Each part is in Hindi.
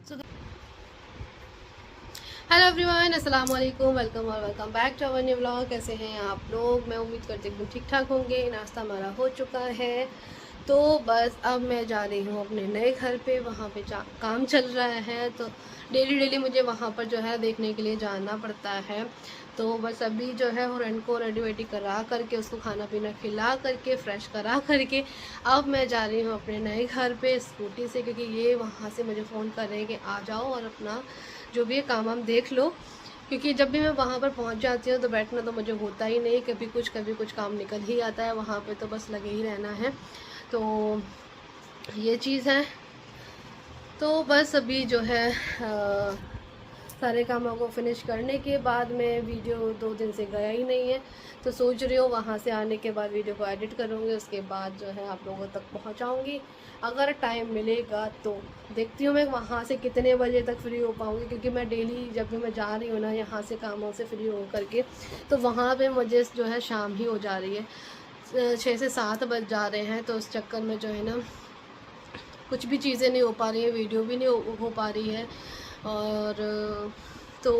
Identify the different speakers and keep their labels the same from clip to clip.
Speaker 1: सो हेलो एवरीवन, अस्सलाम वालेकुम, वेलकम और welcome back to our new vlog. कैसे हैं आप लोग? मैं उम्मीद करती हूँ ठीक ठाक होंगे। नाश्ता हमारा हो चुका है, तो बस अब मैं जा रही हूँ अपने नए घर पे। वहाँ पे काम चल रहा है, तो डेली डेली मुझे वहाँ पर जो है देखने के लिए जाना पड़ता है। तो बस अभी जो है फ्रेंड को रेडी वेडी करा करके, उसको खाना पीना खिला करके, फ्रेश करा करके अब मैं जा रही हूँ अपने नए घर पे स्कूटी से, क्योंकि ये वहाँ से मुझे फ़ोन कर रहे हैं कि आ जाओ और अपना जो भी है काम हम देख लो। क्योंकि जब भी मैं वहाँ पर पहुँच जाती हूँ तो बैठना तो मुझे होता ही नहीं, कभी कुछ काम निकल ही आता है। वहाँ पे तो बस लगे ही रहना है, तो ये चीज़ है। तो बस अभी जो है सारे कामों को फिनिश करने के बाद में, वीडियो 2 दिन से गया ही नहीं है, तो सोच रही हूँ वहाँ से आने के बाद वीडियो को एडिट करूँगी, उसके बाद जो है आप लोगों तक पहुँचाऊँगी अगर टाइम मिलेगा तो। देखती हूँ मैं वहाँ से कितने बजे तक फ्री हो पाऊँगी, क्योंकि मैं डेली जब भी मैं जा रही हूँ ना यहाँ से कामों से फ्री हो करके, तो वहाँ पर मुझे जो है शाम ही हो जा रही है, 6 से 7 बज जा रहे हैं। तो उस चक्कर में जो है ना कुछ भी चीज़ें नहीं हो पा रही है, वीडियो भी नहीं हो पा रही है, और तो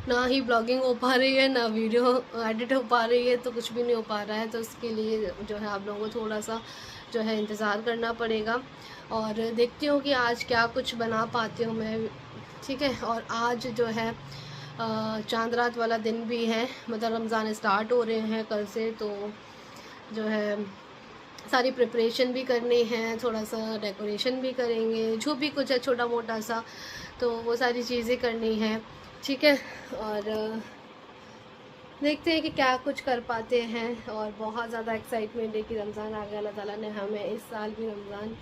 Speaker 1: ना ही ब्लॉगिंग हो पा रही है, ना वीडियो एडिट हो पा रही है, तो कुछ भी नहीं हो पा रहा है। तो उसके लिए जो है आप लोगों को थोड़ा सा जो है इंतज़ार करना पड़ेगा, और देखती हूँ कि आज क्या कुछ बना पाती हूँ मैं। ठीक है, और आज जो है चांद रात वाला दिन भी है, मतलब रमज़ान स्टार्ट हो रहे हैं कल से, तो जो है सारी प्रिपरेशन भी करनी है, थोड़ा सा डेकोरेशन भी करेंगे, जो भी कुछ है छोटा मोटा सा, तो वो सारी चीज़ें करनी है। ठीक है, और देखते हैं कि क्या कुछ कर पाते हैं। और बहुत ज़्यादा एक्साइटमेंट है कि रमज़ान आ गया। अल्लाह ताला ने हमें इस साल भी रमज़ान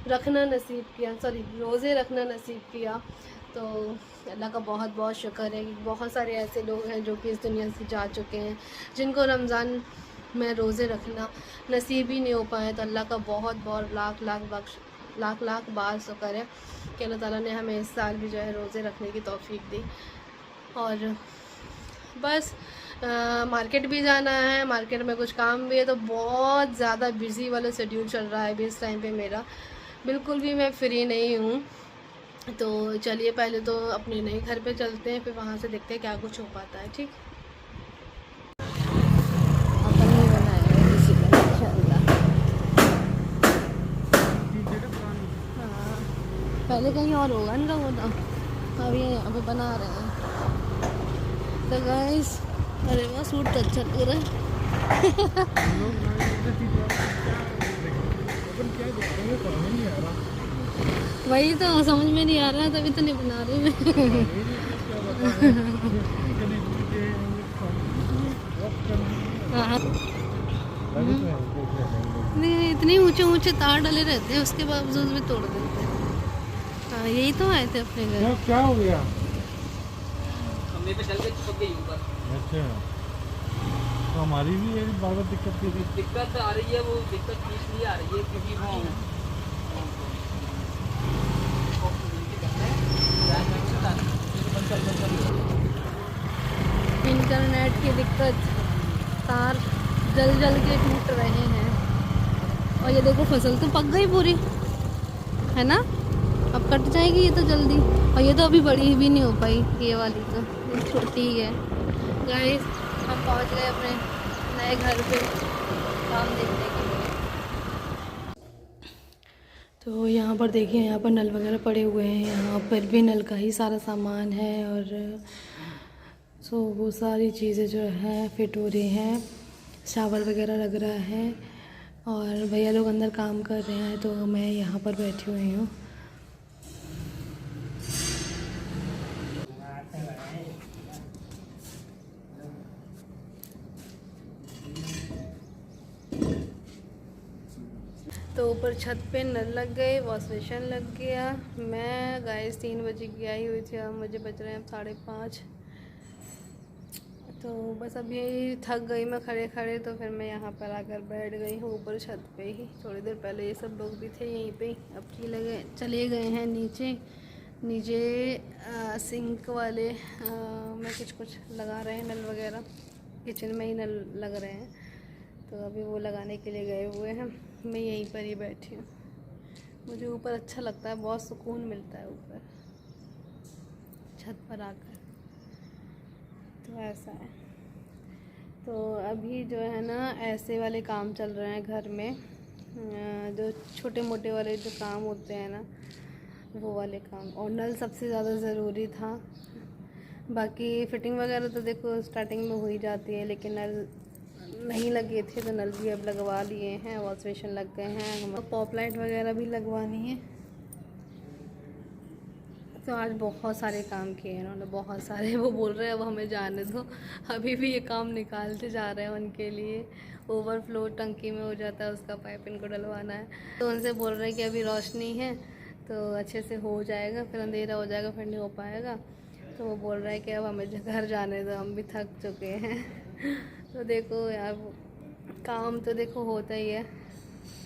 Speaker 1: रखना नसीब किया, सॉरी रोज़े रखना नसीब किया, तो अल्लाह का बहुत बहुत शुक्र है कि बहुत सारे ऐसे लोग हैं जो कि इस दुनिया से जा चुके हैं, जिनको रमज़ान में रोज़े रखना नसीब ही नहीं हो पाया। तो अल्लाह का बहुत बहुत लाख लाख बार शुक्र है कि अल्लाह ताला ने हमें इस साल भी जो है रोज़े रखने की तौफीक दी। और बस मार्केट भी जाना है, मार्केट में कुछ काम भी है, तो बहुत ज़्यादा बिज़ी वाला शेड्यूल चल रहा है अभी इस टाइम पे मेरा, बिल्कुल भी मैं फ्री नहीं हूँ। तो चलिए पहले तो अपने नए घर पे चलते हैं, फिर वहाँ से देखते हैं क्या कुछ हो पाता है। ठीक, अपन ही बनाया है किसी का इंशाल्लाह। हाँ, पहले कहीं और होगा इनका वो तो, अभी यहाँ पे बना रहे हैं। तो गाइस, अरे वाह, सूट तो अच्छा लग रहा है। वही तो समझ में नहीं आ रहा है, तभी तो नहीं बना रही मैं। हाँ, नहीं नहीं, इतने ऊंचे ऊंचे तार डले रहते हैं, उसके बावजूद भी तोड़ देते हैं। हाँ, यही तो आए थे अपने घर।
Speaker 2: क्या हो गया?
Speaker 3: खंबे पे चल के चिपक गई ऊपर।
Speaker 2: अच्छा, तो हमारी भी ये बार बार दिक्कत की थी।
Speaker 3: दिक्कत आ रही है, वो दिक्कत इसलिए आ रही है क्योंकि वो
Speaker 1: इंटरनेट की दिक्कत, तार जल जल के टूट रहे हैं। और ये देखो, फसल तो पक गई पूरी, है ना? अब कट जाएगी ये तो जल्दी। और ये तो अभी बड़ी भी नहीं हो पाई, ये वाली तो ये छोटी ही है। गाइस, हम पहुंच गए अपने नए घर पे काम देखने के लिए। तो यहाँ पर देखिए, यहाँ पर नल वगैरह पड़े हुए हैं, यहाँ पर भी नल का ही सारा सामान है, और सो वो सारी चीज़ें जो है फिट हो रही हैं, शावर वगैरह लग रहा है, और भैया लोग अंदर काम कर रहे हैं, तो मैं यहाँ पर बैठी हुई हूँ। तो ऊपर छत पे नल लग गए, वॉश बेसिन लग गया। मैं गाइस 3 बजे की आई हुई थी, अब मुझे बज रहे हैं 5:30। तो बस अभी थक गई मैं खड़े खड़े, तो फिर मैं यहाँ पर आकर बैठ गई हूँ ऊपर छत पे ही। थोड़ी देर पहले ये सब लोग भी थे यहीं पे, अब की लगे चले गए हैं नीचे। नीचे सिंक वाले में कुछ लगा रहे हैं नल वगैरह, किचन में ही नल लग रहे हैं, तो अभी वो लगाने के लिए गए हुए हैं। मैं यहीं पर ही बैठी हूँ, मुझे ऊपर अच्छा लगता है, बहुत सुकून मिलता है ऊपर। छत पर आकर। तो ऐसा है। तो अभी जो है ना ऐसे वाले काम चल रहे हैं घर में, जो छोटे मोटे वाले जो काम होते हैं ना वो वाले काम। और नल सबसे ज़्यादा ज़रूरी था। बाकी फिटिंग वगैरह तो देखो स्टार्टिंग में हो ही जाती है, लेकिन नल नहीं लगे थे तो नल भी अब लगवा लिए हैं। वॉश बेसिन लग गए हैं, हमें पॉप लाइट वगैरह भी लगवानी है। तो आज बहुत सारे काम किए हैं इन्होंने, बहुत सारे। वो बोल रहे हैं अब हमें जाने दो, अभी भी ये काम निकालते जा रहे हैं उनके लिए। ओवरफ्लो टंकी में हो जाता है, उसका पाइप इनको डलवाना है। तो उनसे बोल रहे हैं कि अभी रोशनी है तो अच्छे से हो जाएगा, फिर अंधेरा हो जाएगा, फिर नहीं हो पाएगा। तो वो बोल रहे हैं कि अब हमें घर जाने दो, हम भी थक चुके हैं। तो देखो यार, काम तो देखो होता ही है,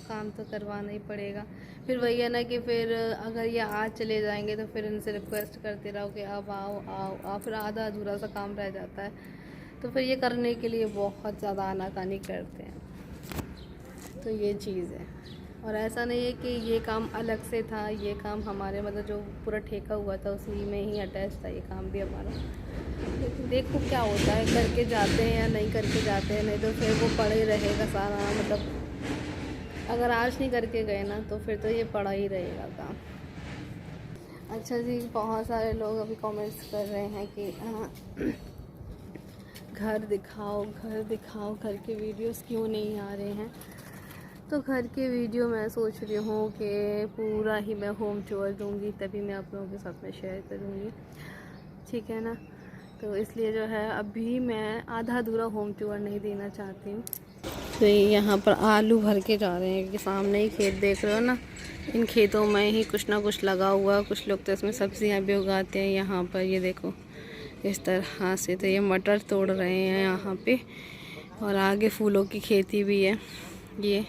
Speaker 1: काम तो करवाना ही पड़ेगा। फिर वही है ना कि फिर अगर ये आज चले जाएंगे तो फिर इनसे रिक्वेस्ट करते रहो कि अब आओ आओ आओ, फिर आधा अधूरा सा काम रह जाता है। तो फिर ये करने के लिए बहुत ज़्यादा आनाकानी करते हैं। तो ये चीज़ है। और ऐसा नहीं है कि ये काम अलग से था, ये काम हमारे मतलब जो पूरा ठेका हुआ था उसी में ही अटैच था ये काम भी हमारा। लेकिन देखो क्या होता है, करके जाते हैं या नहीं करके जाते हैं, नहीं तो फिर वो पड़ा ही रहेगा सारा। मतलब अगर आज नहीं करके गए ना तो फिर तो ये पड़ा ही रहेगा काम। अच्छा जी, बहुत सारे लोग अभी कमेंट्स कर रहे हैं कि घर दिखाओ घर दिखाओ, घर के वीडियोस क्यों नहीं आ रहे हैं। तो घर के वीडियो मैं सोच रही हूँ कि पूरा ही मैं होम टूर दूँगी, तभी मैं आप लोगों के साथ में शेयर करूँगी, ठीक है ना। तो इसलिए जो है अभी मैं आधा अधूरा होम टूर नहीं देना चाहती हूँ। तो यहाँ पर आलू भर के जा रहे हैं, कि सामने ही खेत देख रहे हो ना, इन खेतों में ही कुछ ना कुछ लगा हुआ। कुछ लोग तो इसमें सब्जियाँ भी उगाते हैं। यहाँ पर ये देखो इस तरह से, तो ये मटर तोड़ रहे हैं यहाँ पे। और आगे फूलों की खेती भी है। ये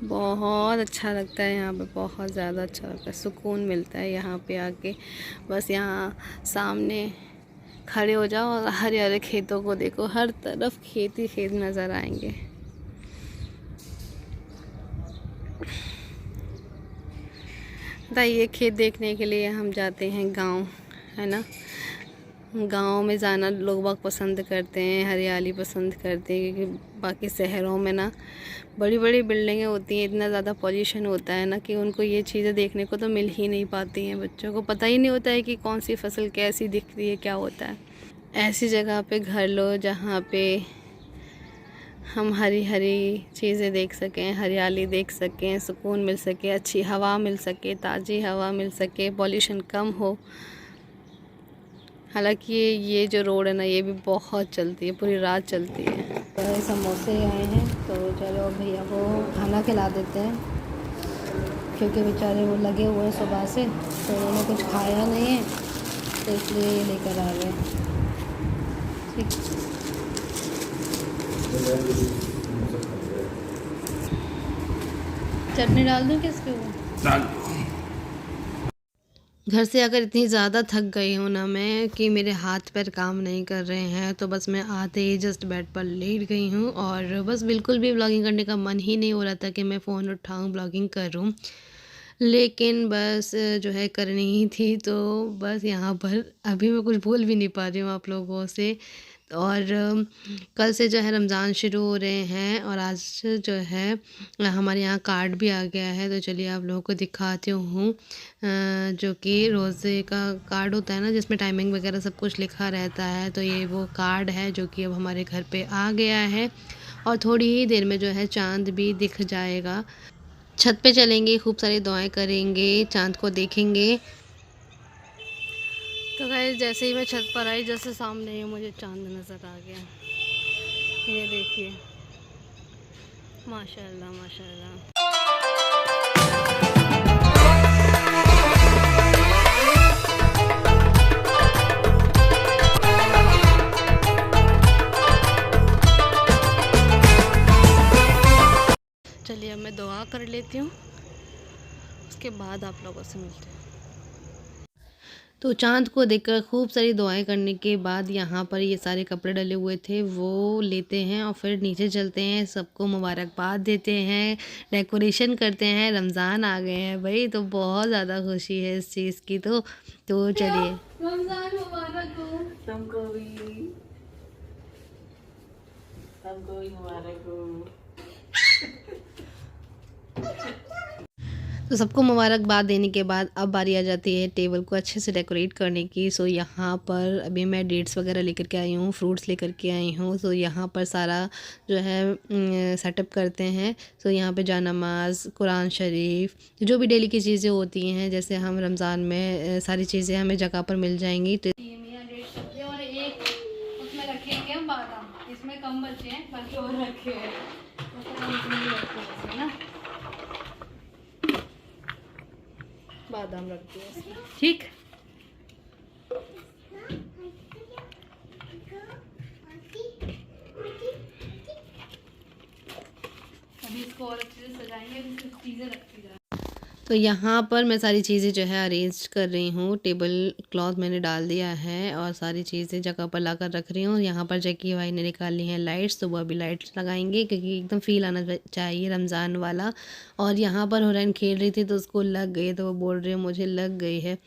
Speaker 1: बहुत अच्छा लगता है यहाँ पे, बहुत ज़्यादा अच्छा लगता है, सुकून मिलता है यहाँ पे आके। बस यहाँ सामने खड़े हो जाओ और हरे हरे खेतों को देखो, हर तरफ खेत ही खेत नज़र आएंगे। ये खेत देखने के लिए हम जाते हैं गांव, है ना। गांव में जाना लोग बहुत पसंद करते हैं, हरियाली पसंद करते हैं, क्योंकि बाकी शहरों में ना बड़ी बड़ी बिल्डिंगें होती हैं, इतना ज़्यादा पॉल्यूशन होता है ना कि उनको ये चीज़ें देखने को तो मिल ही नहीं पाती हैं। बच्चों को पता ही नहीं होता है कि कौन सी फसल कैसी दिखती है, क्या होता है। ऐसी जगह पे घर लो जहाँ पे हम हरी हरी चीज़ें देख सकें, हरियाली देख सकें, सुकून मिल सके, अच्छी हवा मिल सके, ताज़ी हवा मिल सके, पॉल्यूशन कम हो। हालांकि ये जो रोड है ना ये भी बहुत चलती है, पूरी रात चलती है। तो समोसे आए हैं तो चलो भैया को खाना खिला देते हैं, क्योंकि बेचारे वो लगे हुए हैं सुबह से, तो उन्होंने कुछ खाया नहीं है, तो इसलिए ये लेकर आ गए। ठीक, चटनी डाल दूँ किसके ऊपर? घर से अगर इतनी ज़्यादा थक गई हूँ ना मैं कि मेरे हाथ पैर काम नहीं कर रहे हैं, तो बस मैं आते ही जस्ट बेड पर लेट गई हूँ। और बस बिल्कुल भी ब्लॉगिंग करने का मन ही नहीं हो रहा था कि मैं फ़ोन उठाऊँ ब्लॉगिंग करूँ, लेकिन बस जो है करनी ही थी। तो बस यहाँ पर अभी मैं कुछ बोल भी नहीं पा रही हूँ आप लोगों से। और कल से जो है रमज़ान शुरू हो रहे हैं, और आज जो है हमारे यहाँ कार्ड भी आ गया है। तो चलिए आप लोगों को दिखाती हूँ, जो कि रोज़े का कार्ड होता है ना, जिसमें टाइमिंग वगैरह सब कुछ लिखा रहता है। तो ये वो कार्ड है जो कि अब हमारे घर पे आ गया है, और थोड़ी ही देर में जो है चाँद भी दिख जाएगा। छत पे चलेंगे, खूब सारी दुआएं करेंगे, चाँद को देखेंगे। तो गाइस जैसे ही मैं छत पर आई, जैसे सामने ही मुझे चांद नज़र आ गया। ये देखिए, माशाल्लाह माशाल्लाह। चलिए अब मैं दुआ कर लेती हूँ, उसके बाद आप लोगों से मिलते हैं। तो चांद को देखकर खूब सारी दुआएं करने के बाद यहाँ पर ये सारे कपड़े डले हुए थे वो लेते हैं और फिर नीचे चलते हैं, सबको मुबारकबाद देते हैं, डेकोरेशन करते हैं। रमज़ान आ गए हैं भाई, तो बहुत ज़्यादा खुशी है इस चीज़ की। तो चलिए, रमज़ान मुबारक हो।
Speaker 3: तुमको भी मुबारक हो।
Speaker 1: तो सबको मुबारकबाद देने के बाद अब बारी आ जाती है टेबल को अच्छे से डेकोरेट करने की। सो यहाँ पर अभी मैं डेट्स वगैरह लेकर के आई हूँ, फ्रूट्स लेकर के आई हूँ। सो यहाँ पर सारा जो है सेटअप करते हैं। सो यहाँ पे जानमाज़, कुरान शरीफ, जो भी डेली की चीज़ें होती हैं, जैसे हम रमज़ान में सारी चीज़ें हमें जगह पर मिल जाएंगी। तो और एक उसमें रखेंगे हम बादाम, इसमें कम बचे हैं, बाकी और रखे हैं ना, बादाम रख दिया इसमें, ठीक। अभी इसको और अच्छे से सजाएंगे, अभी चीज़ें रखती जाए। तो यहाँ पर मैं सारी चीज़ें जो है अरेंज कर रही हूँ। टेबल क्लॉथ मैंने डाल दिया है और सारी चीज़ें जगह पर लाकर रख रही हूँ। यहाँ पर जैकी भाई ने निकाली हैं लाइट्स, तो वो अभी लाइट्स लगाएंगे क्योंकि एकदम फील आना चाहिए रमज़ान वाला। और यहाँ पर हुरैन खेल रही थी तो उसको लग गई, तो वो बोल रही है मुझे लग गई है,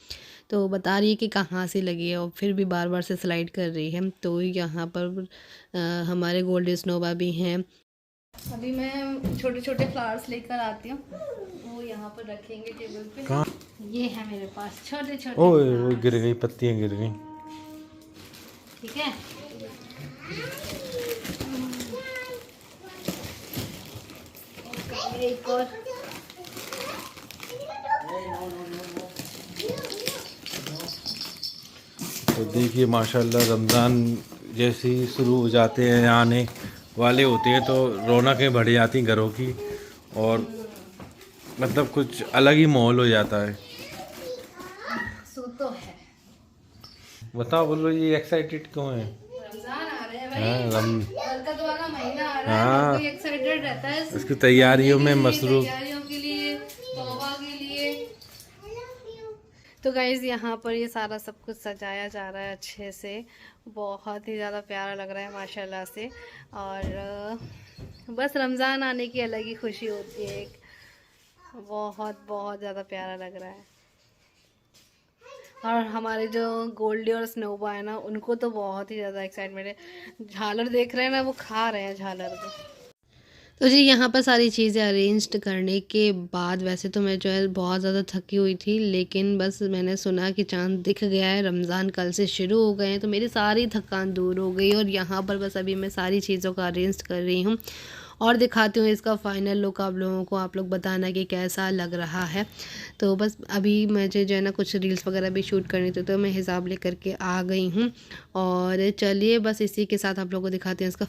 Speaker 1: तो बता रही है कि कहाँ से लगी है और फिर भी बार बार से स्लाइड कर रही है। तो यहाँ पर हमारे गोल्डन स्नोबा भी हैं। अभी मैं छोटे छोटे फ्लावर्स लेकर आती हूँ, वो यहाँ पर रखेंगे टेबल पे। कहाँ? ये है मेरे पास छोटे छोटे।
Speaker 2: ओए गिर गई, पत्तियाँ गिर गई।
Speaker 1: ठीक है, एक और।
Speaker 2: तो देखिए माशाल्लाह रमज़ान जैसे ही शुरू हो जाते हैं, आने वाले होते हैं, तो रौनकें बढ़ जाती हैं घरों की और मतलब कुछ अलग ही माहौल हो जाता है।
Speaker 1: सो तो है।
Speaker 2: बताओ, बोलो ये एक्साइटेड क्यों है?
Speaker 1: रमज़ान आ रहे हैं भाई, बरकत वाला महीना आ रहा है,
Speaker 2: हाँ,
Speaker 1: कोई एक्साइटेड रहता है
Speaker 2: इसकी तैयारियों में मसरूफ।
Speaker 1: तैयारियों के लिए, तौबा के लिए। तो गाइज़ यहाँ पर ये सारा सब कुछ सजाया जा रहा है अच्छे से, बहुत ही ज़्यादा प्यारा लग रहा है माशाल्लाह से। और बस रमज़ान आने की अलग ही खुशी होती है, एक बहुत बहुत ज़्यादा प्यारा लग रहा है। और हमारे जो गोल्डी और स्नोबा है ना, उनको तो बहुत ही ज़्यादा एक्साइटमेंट है, झालर देख रहे हैं ना, वो खा रहे हैं झालर को। तो जी यहाँ पर सारी चीज़ें अरेंज करने के बाद वैसे तो मैं जो है बहुत ज़्यादा थकी हुई थी, लेकिन बस मैंने सुना कि चांद दिख गया है, रमज़ान कल से शुरू हो गए हैं, तो मेरी सारी थकान दूर हो गई। और यहाँ पर बस अभी मैं सारी चीज़ों का अरेंज कर रही हूँ और दिखाती हूँ इसका फ़ाइनल लुक आप लोगों को। आप लोग बताना कि कैसा लग रहा है। तो बस अभी मुझे जो है ना कुछ रील्स वगैरह भी शूट करनी थी, तो मैं हिसाब लेकर के आ गई हूँ। और चलिए बस इसी के साथ आप लोगों को दिखाते हैं इसका।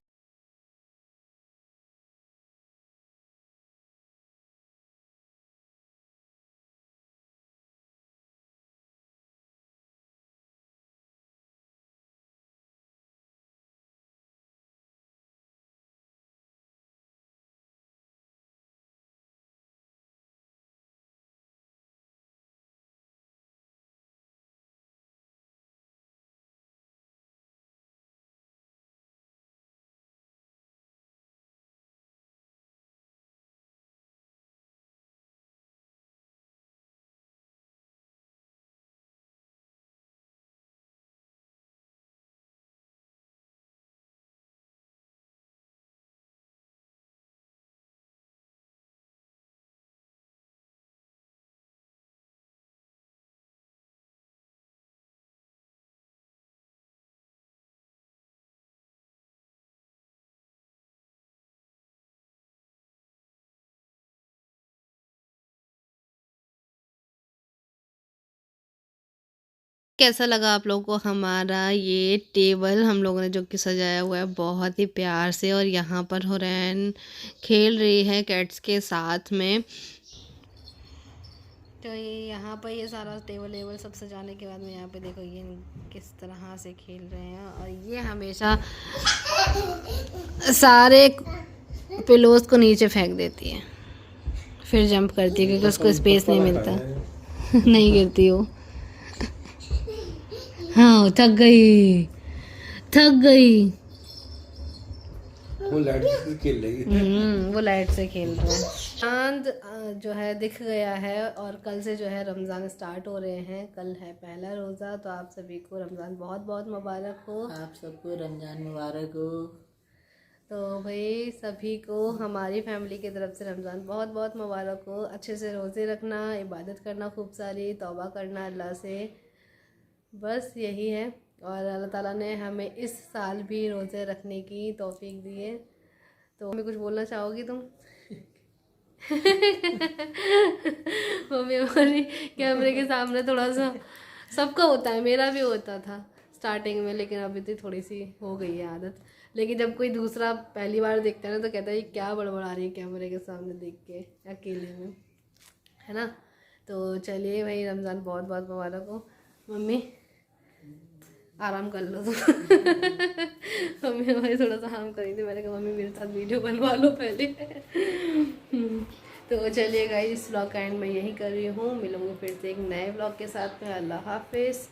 Speaker 1: कैसा लगा आप लोगों को हमारा ये टेबल हम लोगों ने जो कि सजाया हुआ है बहुत ही प्यार से। और यहाँ पर हुरैन खेल रही है कैट्स के साथ में। तो ये यहाँ पर ये सारा टेबल सब सजाने के बाद में यहाँ पे देखो ये किस तरह से खेल रहे हैं। और ये हमेशा सारे पिलोस को नीचे फेंक देती है, फिर जंप करती है क्योंकि उसको स्पेस नहीं मिलता। नहीं गिरती वो। हाँ थक गई, थक गई।
Speaker 2: वो लाइट से खेल रही
Speaker 1: वो लाइट से खेल रहा है। चांद जो है दिख गया है और कल से जो है रमज़ान स्टार्ट हो रहे हैं। कल है पहला रोज़ा, तो आप सभी को रमज़ान बहुत बहुत मुबारक हो।
Speaker 3: आप सबको रमजान मुबारक हो।
Speaker 1: तो भाई सभी को हमारी फैमिली की तरफ से रमज़ान बहुत बहुत मुबारक हो। अच्छे से रोज़े रखना, इबादत करना, खूब सारी तौबा करना अल्लाह से, बस यही है। और अल्लाह ताला ने हमें इस साल भी रोज़े रखने की तौफीक दी है। तो हमें कुछ बोलना चाहोगी तुम? मम्मी हमारी कैमरे के सामने थोड़ा सा, सबका होता है, मेरा भी होता था स्टार्टिंग में, लेकिन अभी तो थोड़ी सी हो गई है आदत। लेकिन जब कोई दूसरा पहली बार देखता है ना तो कहता है ये क्या बड़बड़ा रही है कैमरे के सामने देख के अकेले में, है ना। तो चलिए भाई, रमज़ान बहुत बहुत मुबारक हो। मम्मी आराम कर लो तुम। मम्मी हमारी थोड़ा सा आराम करी थी, मैंने कहा मम्मी मेरे साथ वीडियो बनवा लो पहले। तो चलिए गाइस, इस व्लॉग का एंड मैं यही कर रही हूँ। मिलूंगी फिर से एक नए व्लॉग के साथ में। अल्लाह हाफिज़।